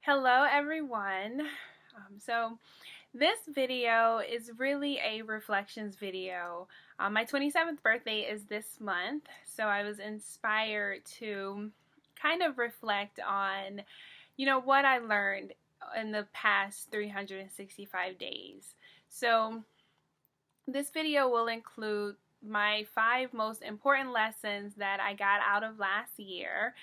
Hello everyone. So this video is really a reflections video. My 27th birthday is this month, so I was inspired to kind of reflect on, what I learned in the past 365 days. So this video will include my 5 most important lessons that I got out of last year.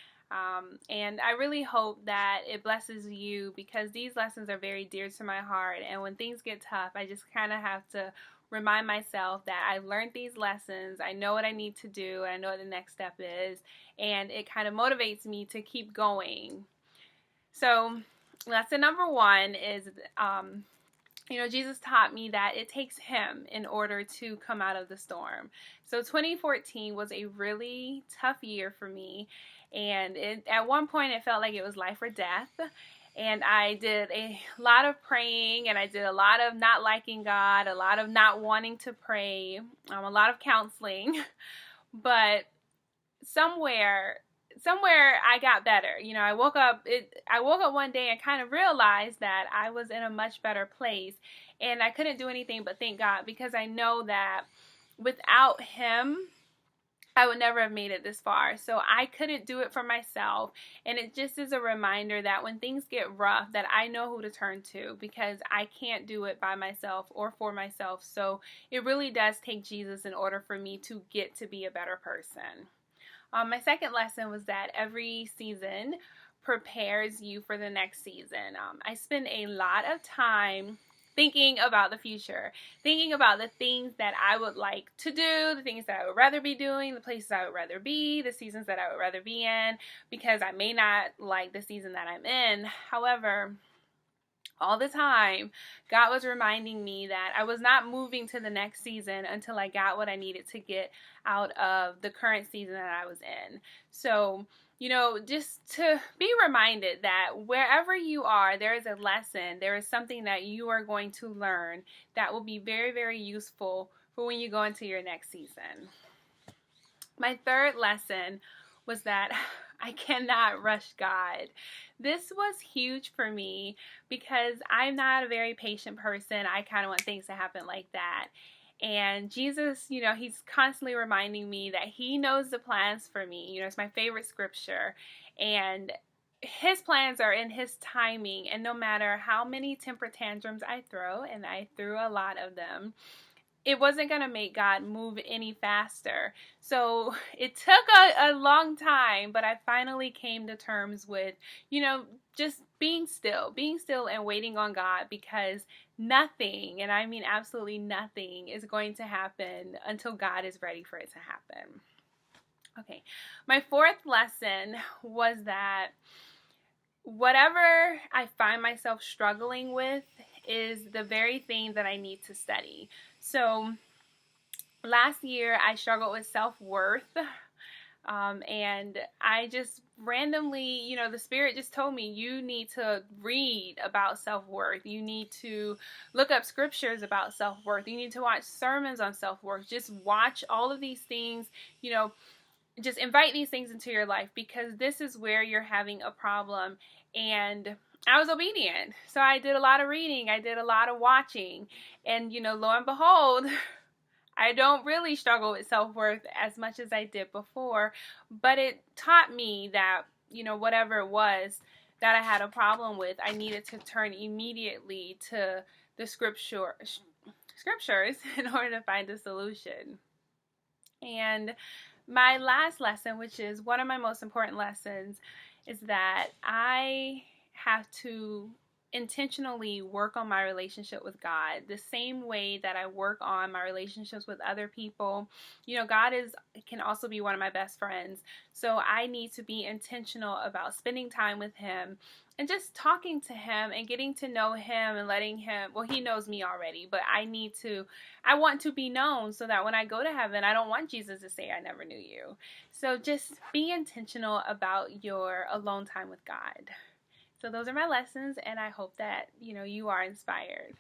And I really hope that it blesses you because these lessons are very dear to my heart. And when things get tough, I just kind of have to remind myself that I learned these lessons. I know what I need to do. I know what the next step is. And it kind of motivates me to keep going. So lesson number 1 is Jesus taught me that it takes him in order to come out of the storm. So 2014 was a really tough year for me. And at one point it felt like it was life or death. And I did a lot of praying, and I did a lot of not liking God, a lot of not wanting to pray, a lot of counseling. But somewhere I got better. I woke up one day and kind of realized that I was in a much better place, and I couldn't do anything but thank God, because I know that without him I would never have made it this far. So I couldn't do it for myself, and it just is a reminder that when things get rough, that I know who to turn to, because I can't do it by myself or for myself. So it really does take Jesus in order for me to get to be a better person. My second lesson was that every season prepares you for the next season. I spend a lot of time thinking about the future, thinking about the things that I would like to do, the things that I would rather be doing, the places I would rather be, the seasons that I would rather be in, because I may not like the season that I'm in. However, all the time, God was reminding me that I was not moving to the next season until I got what I needed to get out of the current season that I was in. So, just to be reminded that wherever you are, there is a lesson, there is something that you are going to learn that will be very, very useful for when you go into your next season. My third lesson was that I cannot rush God. This was huge for me because I'm not a very patient person. I kind of want things to happen like that. And Jesus, he's constantly reminding me that he knows the plans for me. It's my favorite scripture. And his plans are in his timing. And no matter how many temper tantrums I throw, and I threw a lot of them, it wasn't going to make God move any faster. So it took a long time, but I finally came to terms with, just being still and waiting on God, because nothing, and I mean absolutely nothing, is going to happen until God is ready for it to happen. Okay, my fourth lesson was that whatever I find myself struggling with is the very thing that I need to study. So last year I struggled with self-worth, and I just randomly, the Spirit just told me, you need to read about self-worth. You need to look up scriptures about self-worth. You need to watch sermons on self-worth. Just watch all of these things, just invite these things into your life, because this is where you're having a problem. And I was obedient. So I did a lot of reading. I did a lot of watching. And, lo and behold, I don't really struggle with self-worth as much as I did before. But it taught me that, whatever it was that I had a problem with, I needed to turn immediately to the scriptures in order to find a solution. And my last lesson, which is one of my most important lessons, is that I have to intentionally work on my relationship with God the same way that I work on my relationships with other people. God can also be one of my best friends. So I need to be intentional about spending time with him and just talking to him and getting to know him and letting him, well, he knows me already, but I want to be known, so that when I go to heaven, I don't want Jesus to say I never knew you. So just be intentional about your alone time with God. So those are my lessons, and I hope that, you are inspired.